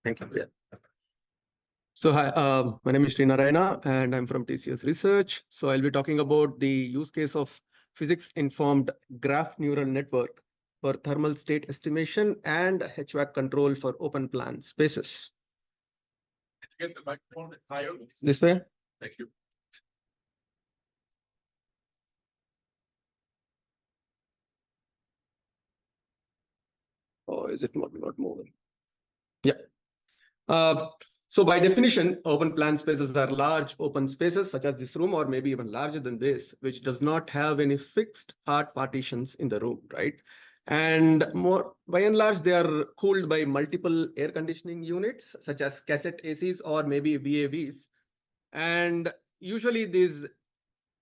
Thank you. Yeah. So hi, my name is Srinarayana and I'm from TCS Research. So I'll be talking about the use case of physics-informed graph neural network for thermal state estimation and HVAC control for open plan spaces. Get the microphone higher. This way? Thank you. Or is it not moving? Yeah. So by definition, open plan spaces are large open spaces such as this room or maybe even larger than this, which does not have any fixed hard partitions in the room, right? And more by and large, they are cooled by multiple air conditioning units such as cassette ACs or maybe VAVs. And usually these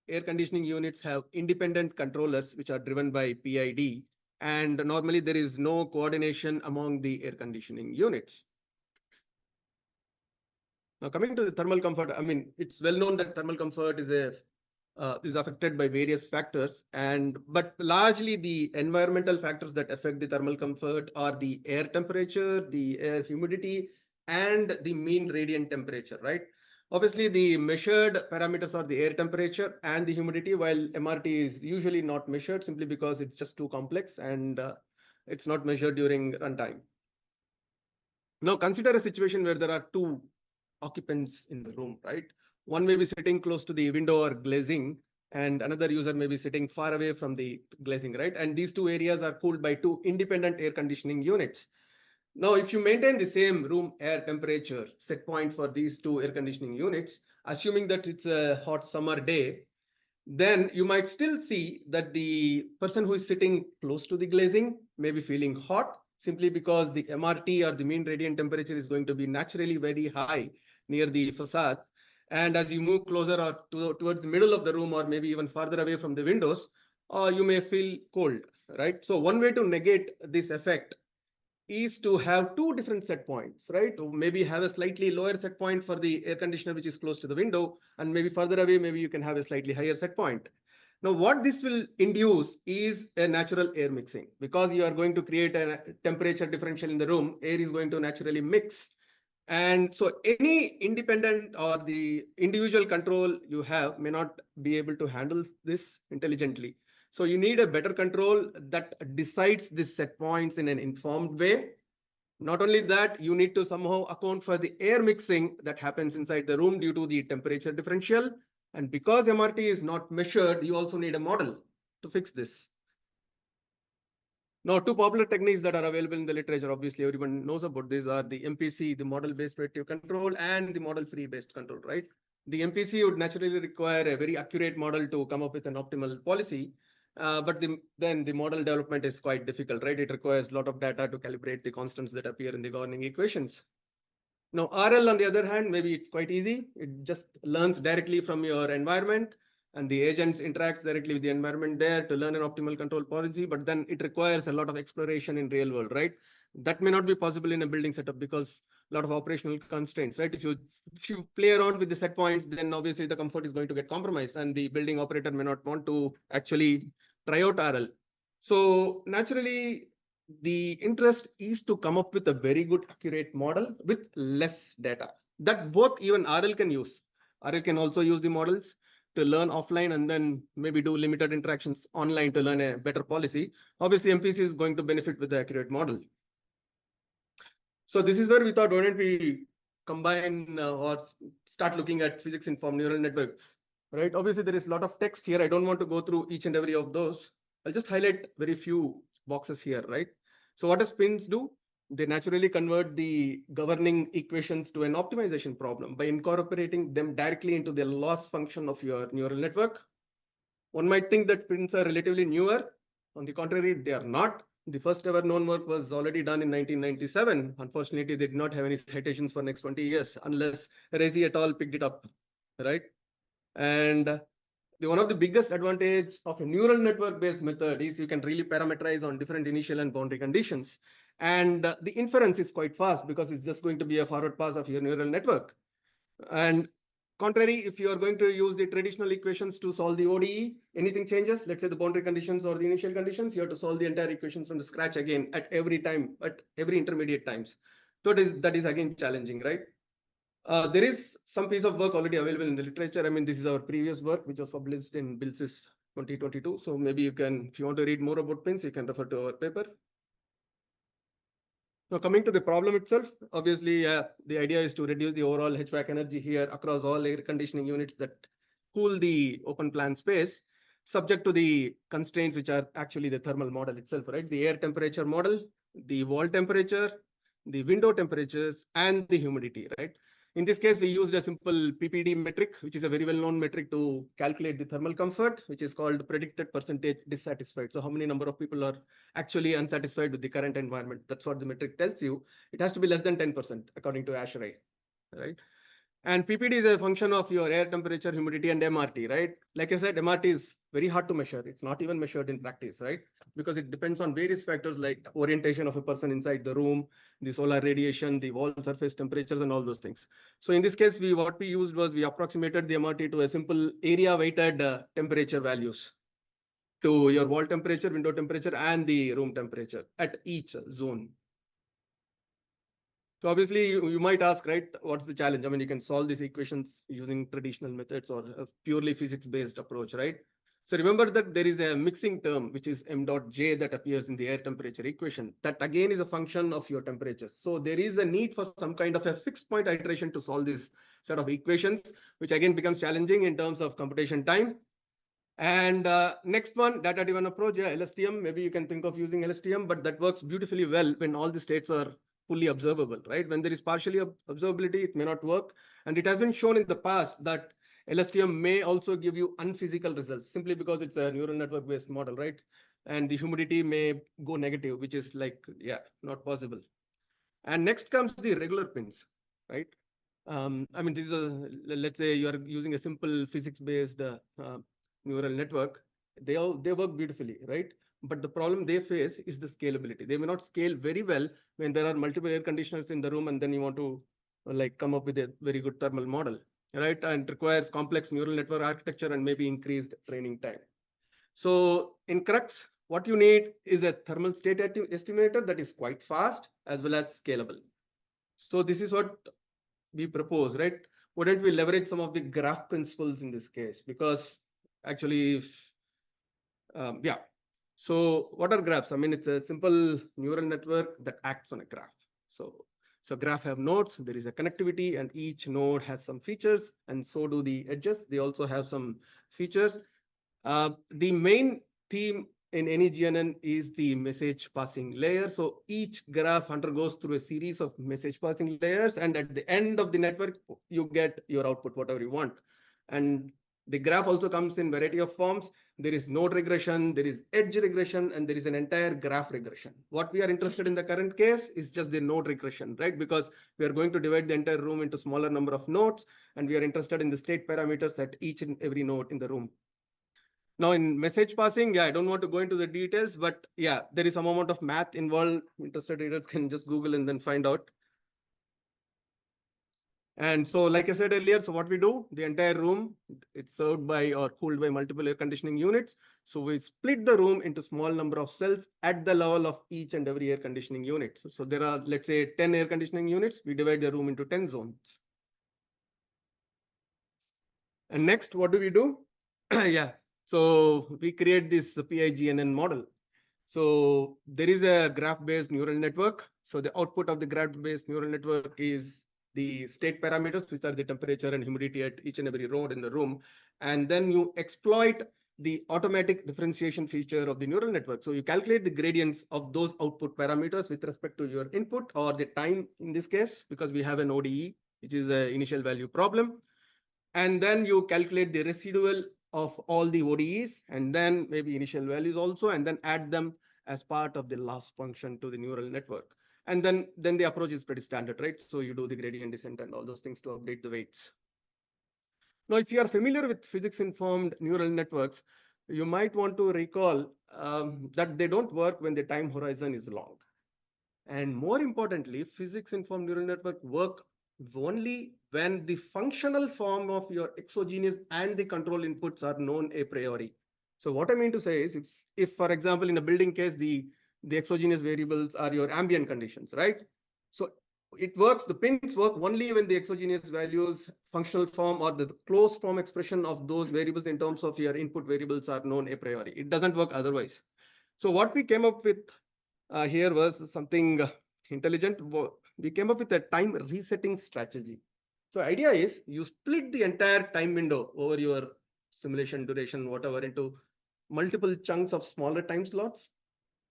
air conditioning units have independent controllers which are driven by PID. And normally there is no coordination among the air conditioning units. Now, coming to the thermal comfort, I mean, it's well known that thermal comfort is affected by various factors, but largely the environmental factors that affect the thermal comfort are the air temperature, the air humidity, and the mean radiant temperature, right? Obviously, the measured parameters are the air temperature and the humidity, while MRT is usually not measured simply because it's just too complex and it's not measured during runtime. Now, consider a situation where there are two occupants in the room, right? One may be sitting close to the window or glazing, and another user may be sitting far away from the glazing, right? And these two areas are cooled by two independent air conditioning units. Now, if you maintain the same room air temperature set point for these two air conditioning units, assuming that it's a hot summer day, then you might still see that the person who is sitting close to the glazing may be feeling hot simply because the MRT or the mean radiant temperature is going to be naturally very high near the facade. And as you move closer or towards the middle of the room or maybe even farther away from the windows, you may feel cold, right? So one way to negate this effect is to have two different set points, right? Or maybe have a slightly lower set point for the air conditioner, which is close to the window, and maybe further away, maybe you can have a slightly higher set point. Now, what this will induce is a natural air mixing because you are going to create a temperature differential in the room. Air is going to naturally mix. And so any independent or the individual control you have may not be able to handle this intelligently. So you need a better control that decides these set points in an informed way. Not only that, you need to somehow account for the air mixing that happens inside the room due to the temperature differential. And because MRT is not measured, you also need a model to fix this. Now, two popular techniques that are available in the literature, obviously everyone knows about these, are the MPC, the model-based predictive control, and the model-free based control, right? The MPC would naturally require a very accurate model to come up with an optimal policy. But then the model development is quite difficult, right? It requires a lot of data to calibrate the constants that appear in the governing equations. Now, RL, on the other hand, maybe it's quite easy. It just learns directly from your environment, and the agents interacts directly with the environment there to learn an optimal control policy. But then it requires a lot of exploration in real world, right? That may not be possible in a building setup because a lot of operational constraints, right? If you play around with the set points, then obviously the comfort is going to get compromised, and the building operator may not want to actually try out RL. So naturally, the interest is to come up with a very good accurate model with less data that both even RL can use. RL can also use the models to learn offline and then maybe do limited interactions online to learn a better policy. Obviously, MPC is going to benefit with the accurate model. So this is where we thought, why don't we combine or start looking at physics-informed neural networks, right? Obviously, there is a lot of text here. I don't want to go through each and every of those. I'll just highlight very few boxes here, right? So what does spins do? They naturally convert the governing equations to an optimization problem by incorporating them directly into the loss function of your neural network. One might think that spins are relatively newer. On the contrary, they are not. The first ever known work was already done in 1997. Unfortunately, they did not have any citations for next 20 years unless Rezi et al. Picked it up, right? And one of the biggest advantage of a neural network-based method is you can really parameterize on different initial and boundary conditions. And the inference is quite fast because it's just going to be a forward pass of your neural network. And contrary, if you are going to use the traditional equations to solve the ODE, anything changes, let's say the boundary conditions or the initial conditions, you have to solve the entire equation from the scratch again at every time, at every intermediate times. So that is again challenging, right? There is some piece of work already available in the literature. I mean, this is our previous work, which was published in PhyGICS 2022. So maybe you can, if you want to read more about pins, you can refer to our paper. Now, coming to the problem itself, obviously, the idea is to reduce the overall HVAC energy here across all air conditioning units that cool the open plan space, subject to the constraints which are actually the thermal model itself, right? The air temperature model, the wall temperature, the window temperatures, and the humidity, right? In this case, we used a simple PPD metric, which is a very well-known metric to calculate the thermal comfort, which is called predicted percentage dissatisfied. So how many number of people are actually unsatisfied with the current environment? That's what the metric tells you. It has to be less than 10% according to ASHRAE, right? And PPD is a function of your air temperature, humidity, and MRT, right? Like I said, MRT is very hard to measure. It's not even measured in practice, right? Because it depends on various factors like orientation of a person inside the room, the solar radiation, the wall surface temperatures, and all those things. So in this case, what we used was we approximated the MRT to a simple area weighted temperature values to your wall temperature, window temperature, and the room temperature at each zone. So obviously you might ask, right, what's the challenge? I mean, you can solve these equations using traditional methods or a purely physics-based approach, right? So remember that there is a mixing term, which is m dot j that appears in the air temperature equation. That again is a function of your temperatures. So there is a need for some kind of a fixed point iteration to solve this set of equations, which again becomes challenging in terms of computation time. And next one, data-driven approach, yeah, LSTM. Maybe you can think of using LSTM, but that works beautifully well when all the states are fully observable, right? When there is partially observability, it may not work. And it has been shown in the past that LSTM may also give you unphysical results simply because it's a neural network based model, right? And the humidity may go negative, which is like, yeah, not possible. And next comes the regular pins, right? I mean, this is let's say you are using a simple physics based neural network. They work beautifully, right? But the problem they face is the scalability. They may not scale very well when there are multiple air conditioners in the room, and then you want to like come up with a very good thermal model, right? And requires complex neural network architecture and maybe increased training time. So in Crux, what you need is a thermal state estimator that is quite fast as well as scalable. So this is what we propose, right? Wouldn't we leverage some of the graph principles in this case? Because actually, yeah. So what are graphs? I mean, it's a simple neural network that acts on a graph. So graph have nodes, there is a connectivity, and each node has some features, and so do the edges. They also have some features. The main theme in any GNN is the message passing layer. So each graph undergoes through a series of message passing layers, and at the end of the network, you get your output, whatever you want. And the graph also comes in variety of forms. There is node regression, there is edge regression, and there is an entire graph regression. What we are interested in the current case is just the node regression, right? Because we are going to divide the entire room into smaller number of nodes, and we are interested in the state parameters at each and every node in the room. Now in message passing, yeah, I don't want to go into the details, but yeah, there is some amount of math involved. Interested readers can just Google and then find out. And so, like I said earlier, so what we do, the entire room, it's served by or cooled by multiple air conditioning units. So we split the room into small number of cells at the level of each and every air conditioning unit. So there are, let's say, 10 air conditioning units. We divide the room into 10 zones. And next, what do we do? Yeah, so we create this PhyGICS model. So there is a graph-based neural network. So the output of the graph-based neural network is the state parameters, which are the temperature and humidity at each and every node in the room. And then you exploit the automatic differentiation feature of the neural network. So you calculate the gradients of those output parameters with respect to your input or the time in this case, because we have an ODE, which is an initial value problem. And then you calculate the residual of all the ODEs and then maybe initial values also, and then add them as part of the loss function to the neural network. And then the approach is pretty standard, right? So you do the gradient descent and all those things to update the weights. Now, if you are familiar with physics-informed neural networks, you might want to recall that they don't work when the time horizon is long. And more importantly, physics-informed neural network work only when the functional form of your exogenous and the control inputs are known a priori. So what I mean to say is if for example, in a building case, the exogenous variables are your ambient conditions, right? So it works, the pins work only when the exogenous values, functional form or the closed form expression of those variables in terms of your input variables are known a priori. It doesn't work otherwise. So what we came up with here was something intelligent. We came up with a time resetting strategy. So idea is you split the entire time window over your simulation duration, whatever, into multiple chunks of smaller time slots.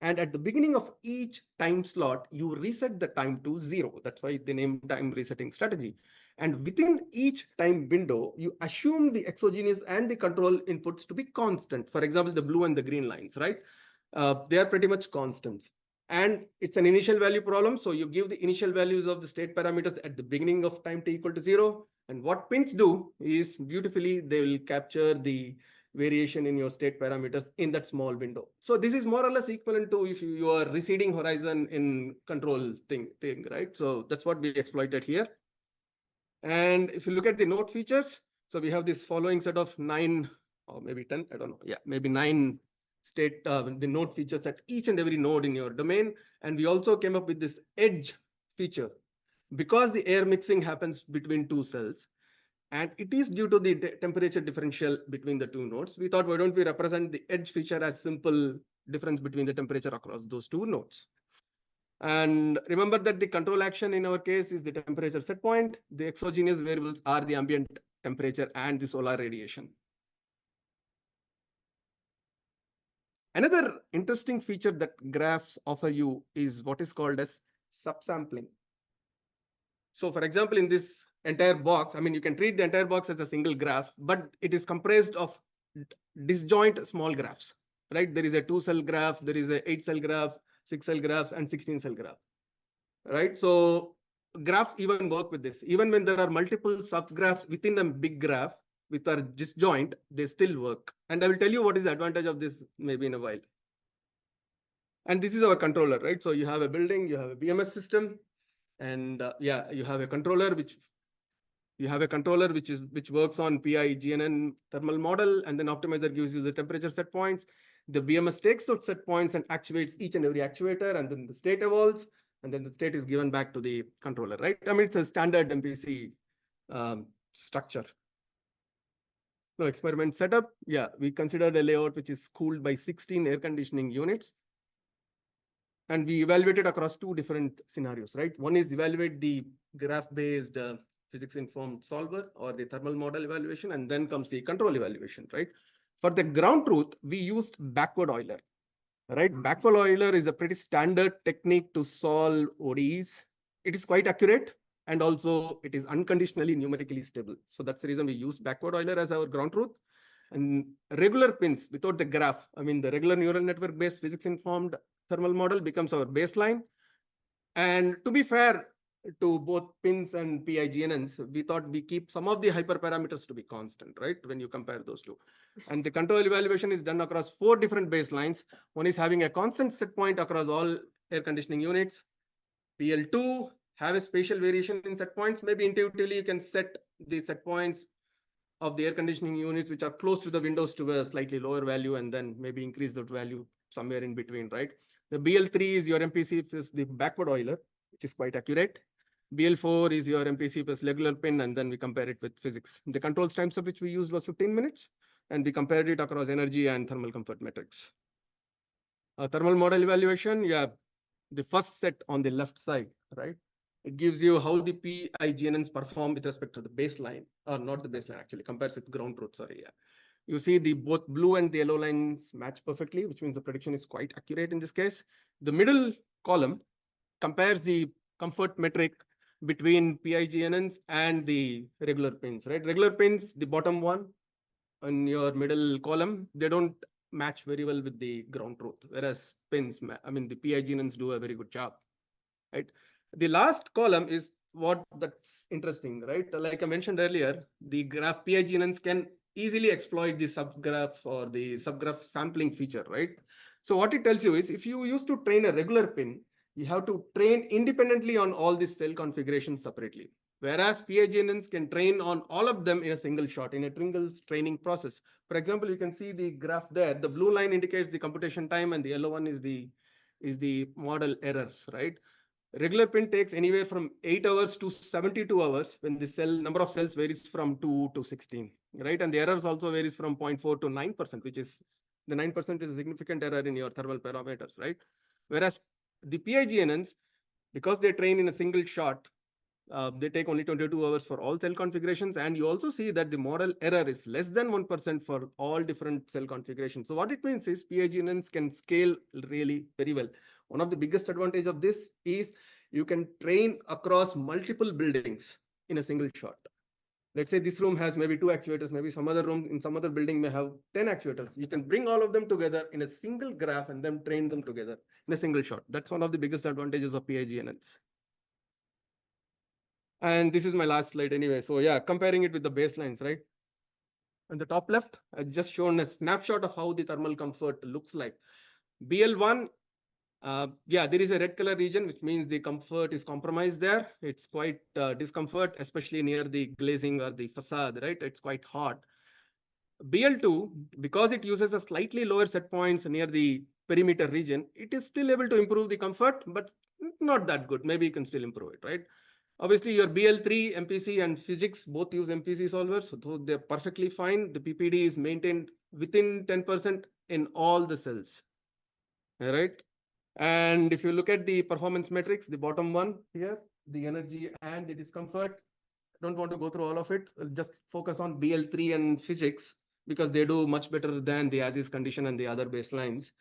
And at the beginning of each time slot, you reset the time to 0. That's why they name time resetting strategy. And within each time window, you assume the exogenous and the control inputs to be constant. For example, the blue and the green lines, right? They are pretty much constants. And it's an initial value problem. So you give the initial values of the state parameters at the beginning of time t equal to 0. And what pins do is beautifully, they will capture the variation in your state parameters in that small window. So this is more or less equivalent to if you are receding horizon in control thing, right? So that's what we exploited here. And if you look at the node features, so we have this following set of 9 or maybe 10, I don't know. Yeah, maybe 9 state, the node features at each and every node in your domain. And we also came up with this edge feature because the air mixing happens between two cells. And it is due to the temperature differential between the two nodes. We thought, why don't we represent the edge feature as simple difference between the temperature across those two nodes? And remember that the control action in our case is the temperature set point. The exogenous variables are the ambient temperature and the solar radiation. Another interesting feature that graphs offer you is what is called as subsampling. So for example, in this entire box, I mean, you can treat the entire box as a single graph, but it is comprised of disjoint small graphs, right? There is a 2-cell graph, there is a 8-cell graph, 6-cell graphs, and 16-cell graph, right? So graphs even work with this. Even when there are multiple subgraphs within a big graph which are disjoint, they still work. And I will tell you what is the advantage of this maybe in a while. And this is our controller, right? So you have a building, you have a BMS system, and yeah, you have a controller which works on PhyGICS thermal model, and then optimizer gives you the temperature set points. The BMS takes those set points and actuates each and every actuator, and then the state evolves, and then the state is given back to the controller, right? I mean, it's a standard MPC structure. So experiment setup, yeah, we considered a layout which is cooled by 16 air conditioning units. And we evaluated across 2 different scenarios, right? One is evaluate the graph-based physics-informed solver or the thermal model evaluation, and then comes the control evaluation, right? For the ground truth, we used backward Euler, right? Backward Euler is a pretty standard technique to solve ODEs. It is quite accurate, and also it is unconditionally numerically stable. So that's the reason we use backward Euler as our ground truth. And regular pins without the graph, I mean, the regular neural network-based physics-informed thermal model becomes our baseline. And to be fair to both pins and PhyGICS, we thought we keep some of the hyperparameters to be constant, right? When you compare those two. And the control evaluation is done across 4 different baselines. One is having a constant set point across all air conditioning units. PL2 have a spatial variation in set points. Maybe intuitively you can set the set points of the air conditioning units which are close to the windows to a slightly lower value, and then maybe increase that value somewhere in between, right? The BL3 is your MPC plus the backward Euler, which is quite accurate. BL4 is your MPC plus regular pin, and then we compare it with physics. The controls time step which we used was 15 minutes, and we compared it across energy and thermal comfort metrics. Thermal model evaluation, yeah, the first set on the left side, right? It gives you how the PhyGICS perform with respect to the baseline, or not the baseline actually, compares with ground truth, sorry, yeah. You see the both blue and the yellow lines match perfectly, which means the prediction is quite accurate in this case. The middle column compares the comfort metric between PhyGICS and the regular pins, right? Regular pins, the bottom one on your middle column, they don't match very well with the ground truth, whereas pins, I mean, the PhyGICS do a very good job, right? The last column is what that's interesting, right? Like I mentioned earlier, the graph PhyGICS can easily exploit the subgraph or the subgraph sampling feature, right? So what it tells you is if you used to train a regular pin, you have to train independently on all these cell configurations separately. Whereas PhyGICS can train on all of them in a single shot, in a single training process. For example, you can see the graph there. The blue line indicates the computation time, and the yellow one is the model errors, right? Regular print takes anywhere from 8 hours to 72 hours when the cell number of cells varies from 2 to 16, right? And the errors also varies from 0.4 to 9%, which is the 9% is a significant error in your thermal parameters, right? Whereas the PIGNNs, because they train in a single shot, they take only 22 hours for all cell configurations. And you also see that the model error is less than 1% for all different cell configurations. So what it means is PIGNNs can scale really very well. One of the biggest advantage of this is you can train across multiple buildings in a single shot. Let's say this room has maybe 2 actuators, maybe some other room in some other building may have 10 actuators. You can bring all of them together in a single graph and then train them together in a single shot. That's one of the biggest advantages of PIGNNs. And this is my last slide anyway. So yeah, comparing it with the baselines, right? On the top left, I've just shown a snapshot of how the thermal comfort looks like. BL1, yeah, there is a red color region, which means the comfort is compromised there. It's quite discomfort, especially near the glazing or the facade, right? It's quite hot. BL2, because it uses a slightly lower set points near the perimeter region, it is still able to improve the comfort, but not that good. Maybe you can still improve it, right? Obviously, your BL3, MPC, and PhyGICS both use MPC solvers, so they're perfectly fine. The PPD is maintained within 10% in all the cells. All right. And if you look at the performance metrics, the bottom one here, the energy and the discomfort, I don't want to go through all of it. I'll just focus on BL3 and PhyGICS because they do much better than the as-is condition and the other baselines.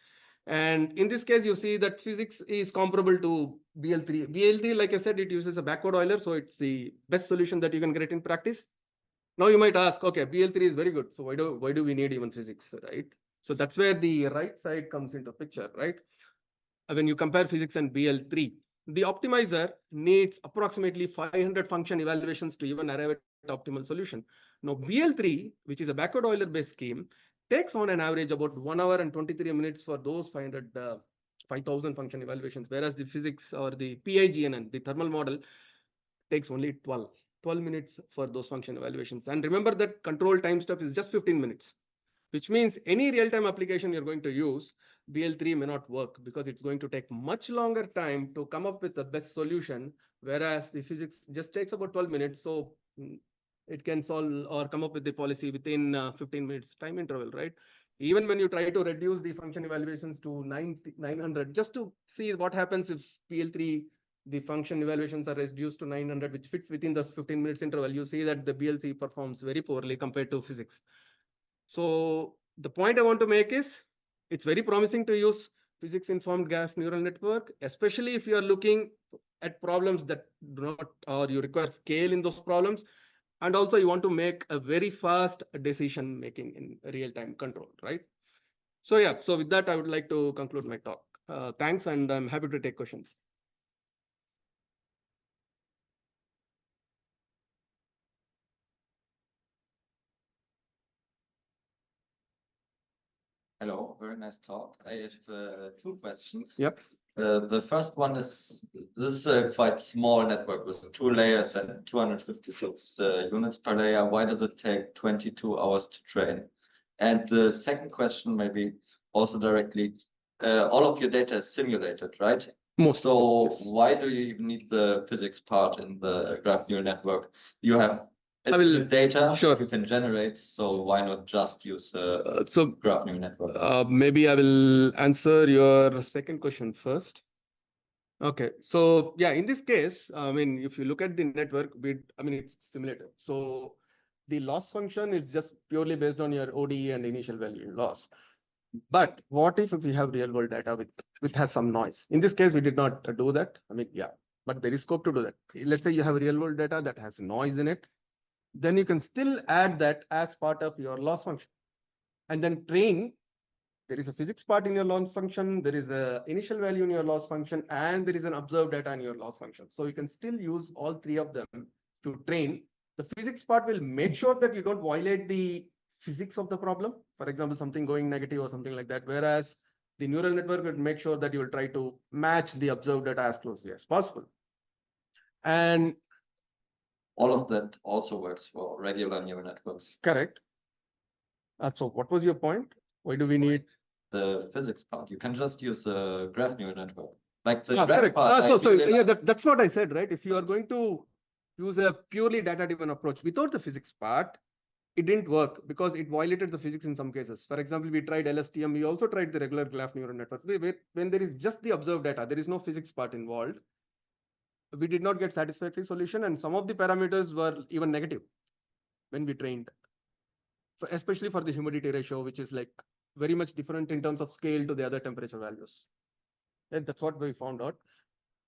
And in this case, you see that PhyGICS is comparable to BL3. BL3, like I said, it uses a backward Euler, so it's the best solution that you can get in practice. Now you might ask, okay, BL3 is very good, so why do we need even PhyGICS, right? So that's where the right side comes into picture, right? When you compare PhyGICS and BL3, the optimizer needs approximately 500 function evaluations to even arrive at optimal solution. Now BL3, which is a backward Euler based scheme, takes on an average about 1 hour and 23 minutes for those 5,000 function evaluations, whereas the PhyGICS or the PIGNN, the thermal model, takes only 12 minutes for those function evaluations. And remember that control time step is just 15 minutes, which means any real-time application you're going to use, BL3 may not work because it's going to take much longer time to come up with the best solution, whereas the PhyGICS just takes about 12 minutes. So it can solve or come up with the policy within 15 minutes time interval, right? Even when you try to reduce the function evaluations to 900, just to see what happens if BL3, the function evaluations are reduced to 900, which fits within the 15 minutes interval, you see that the BLC performs very poorly compared to PhyGICS. So the point I want to make is it's very promising to use physics-informed graph neural network, especially if you are looking at problems that do not, or you require scale in those problems. And also you want to make a very fast decision making in real-time control, right? So yeah, so with that, I would like to conclude my talk. Thanks, and I'm happy to take questions. Hello, very nice talk. I have 2 questions. Yep. The first one is, this is a quite small network with 2 layers and 256 units per layer. Why does it take 22 hours to train? And the second question, maybe also directly, all of your data is simulated, right? So yes. Why do you even need the physics part in the graph neural network? You have will- the data sure. you can generate, so why not just use So graph neural network? maybe I will answer your second question first. Okay, so yeah, in this case, I mean, if you look at the network, it's simulated. So the loss function is just purely based on your ODE and initial value loss. But what if we have real world data which has some noise? In this case, we did not do that. I mean, yeah, but there is scope to do that. Let's say you have real world data that has noise in it, then you can still add that as part of your loss function and then train. There is a physics part in your loss function, there is a initial value in your loss function, and there is an observed data in your loss function. So you can still use all 3 of them to train. The physics part will make sure that you don't violate the physics of the problem. For example, something going negative or something like that. Whereas the neural network will make sure that you will try to match the observed data as closely as possible. And all of that also works for regular neural networks. Correct. So what was your point? Why do we need the physics part? You can just use a graph neural network. Like the Ah, red correct. part, I So really yeah, like. that's what I said, right? If you are going to use a purely data-driven approach without the physics part, it didn't work because it violated the physics in some cases. For example, we tried LSTM. We also tried the regular graph neural network. When there is just the observed data, there is no physics part involved. We did not get satisfactory solution, and some of the parameters were even negative when we trained, especially for the humidity ratio, which is like very much different in terms of scale to the other temperature values. And that's what we found out.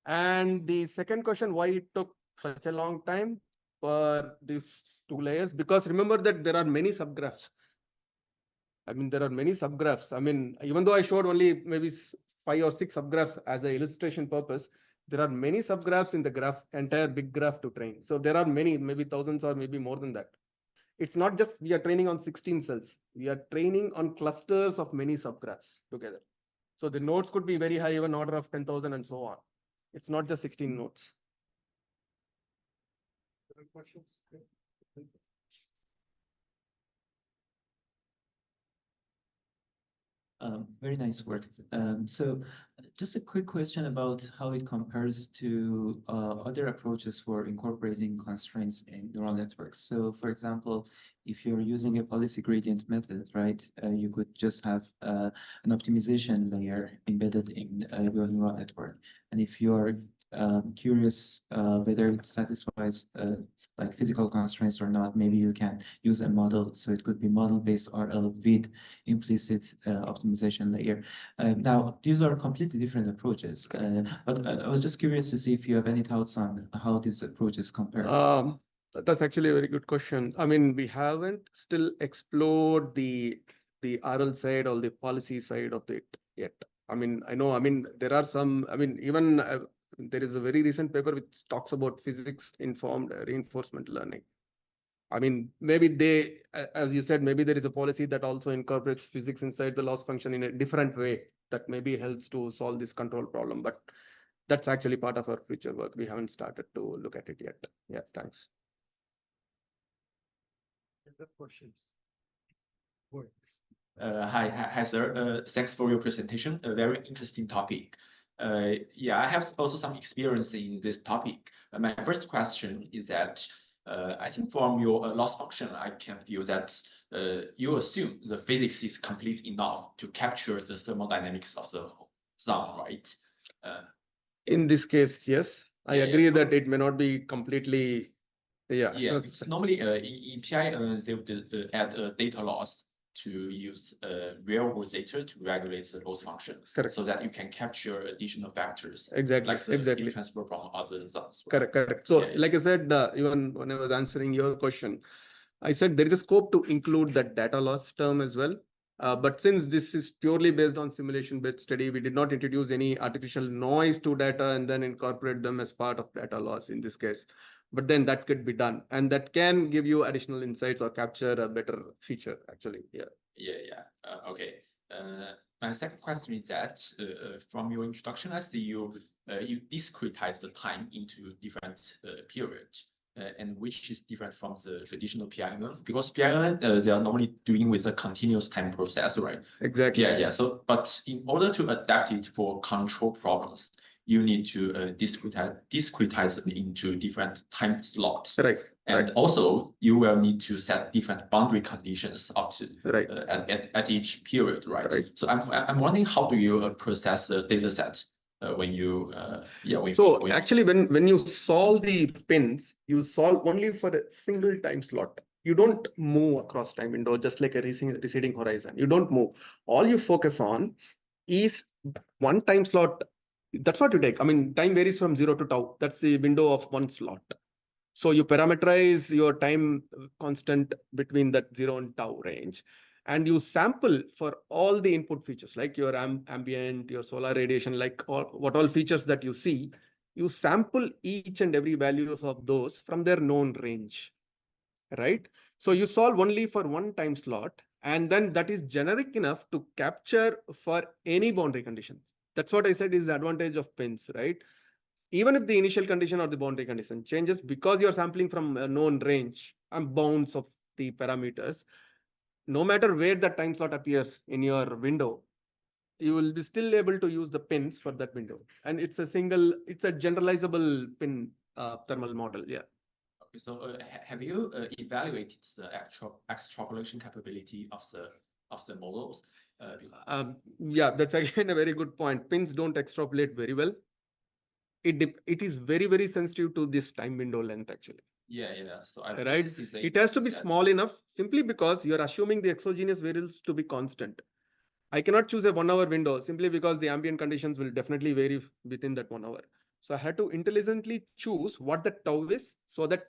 And the second question, why it took such a long time for these two layers? Because remember that there are many subgraphs. I mean, there are many subgraphs. I mean, even though I showed only maybe 5 or 6 subgraphs as an illustration purpose, there are many subgraphs in the graph, entire big graph to train. So there are many, maybe thousands or maybe more than that. It's not just we are training on 16 cells. We are training on clusters of many subgraphs together. So the nodes could be very high, even order of 10,000 and so on. It's not just 16 nodes. Other questions? Very nice work. So just a quick question about how it compares to other approaches for incorporating constraints in neural networks. So for example, if you're using a policy gradient method, right, you could just have an optimization layer embedded in your neural network. And if you're curious whether it satisfies like physical constraints or not, maybe you can use a model. So it could be model-based RL with implicit optimization layer. Now, these are completely different approaches, but I was just curious to see if you have any thoughts on how these approaches compare. That's actually a very good question. I mean, we haven't still explored the RL side or the policy side of it yet. I mean, I mean, there are some, I mean, even there is a very recent paper which talks about physics-informed reinforcement learning. I mean, maybe they, as you said, maybe there is a policy that also incorporates physics inside the loss function in a different way that maybe helps to solve this control problem. But that's actually part of our future work. We haven't started to look at it yet. Yeah, thanks. Other questions? Hi, sir. Thanks for your presentation. A very interesting topic. Yeah, I have also some experience in this topic. My first question is that I think from your loss function, I can feel that you assume the physics is complete enough to capture the thermodynamics of the zone, right? In this case, yes, I agree that it may not be completely. Yeah. Normally, in PI, they would add a data loss to use real world data to regulate the loss function. Correct. So that you can capture additional factors. Exactly. Like the Exactly. transfer from other zones. Correct. Correct. So, like I said, even when I was answering your question, I said there is a scope to include that data loss term as well. But since this is purely based on simulation-based study, we did not introduce any artificial noise to data and then incorporate them as part of data loss in this case. But then that could be done, and that can give you additional insights or capture a better feature, actually. Yeah. Okay. My second question is that from your introduction, I see you discretize the time into different periods. And which is different from the traditional PIN, because PIN they are normally doing with a continuous time process, right? Exactly. Yeah. So, but in order to adapt it for control problems, you need to discretize them into different time slots. Right. And also, you will need to set different boundary conditions up to at each period, right? So I'm wondering, how do you process the data set? When you actually when you solve the pins, you solve only for a single time slot. You don't move across time window just like a receding horizon. You don't move. All you focus on is one time slot. That's what you take. I mean, time varies from 0 to tau. That's the window of one slot. So you parameterize your time constant between that 0 and tau range. And you sample for all the input features, like your ambient, your solar radiation, like what all features that you see. You sample each and every values of those from their known range, right? So you solve only for one time slot, and then that is generic enough to capture for any boundary conditions. That's what I said is the advantage of pins, right? Even if the initial condition or the boundary condition changes, because you're sampling from a known range and bounds of the parameters, no matter where that time slot appears in your window, you will be still able to use the pins for that window. And it's a generalizable pin thermal model. Yeah. Okay, so have you evaluated the actual extrapolation capability of the models? Yeah, that's again a very good point. Pins don't extrapolate very well. It is very, very sensitive to this time window length actually. Yeah. So Right. this is a It has to be set. small enough simply because you're assuming the exogenous variables to be constant. I cannot choose a 1 hour window simply because the ambient conditions will definitely vary within that 1 hour. So I had to intelligently choose what the tau is so that,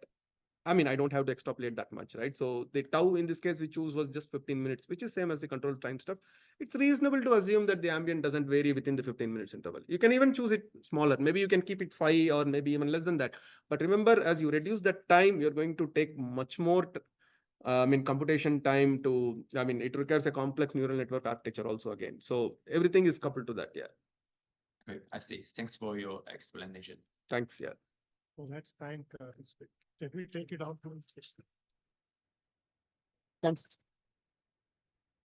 I mean, I don't have to extrapolate that much, right? So the tau in this case we choose was just 15 minutes, which is same as the control time stuff. It's reasonable to assume that the ambient doesn't vary within the 15 minutes interval. You can even choose it smaller. Maybe you can keep it 5 or maybe even less than that. But remember, as you reduce that time, you're going to take much more computation time to, it requires a complex neural network architecture also again. So everything is coupled to that. Yeah. Okay, I see. Thanks for your explanation. Thanks. Yeah. So let's thank, can we take it out to? Thanks.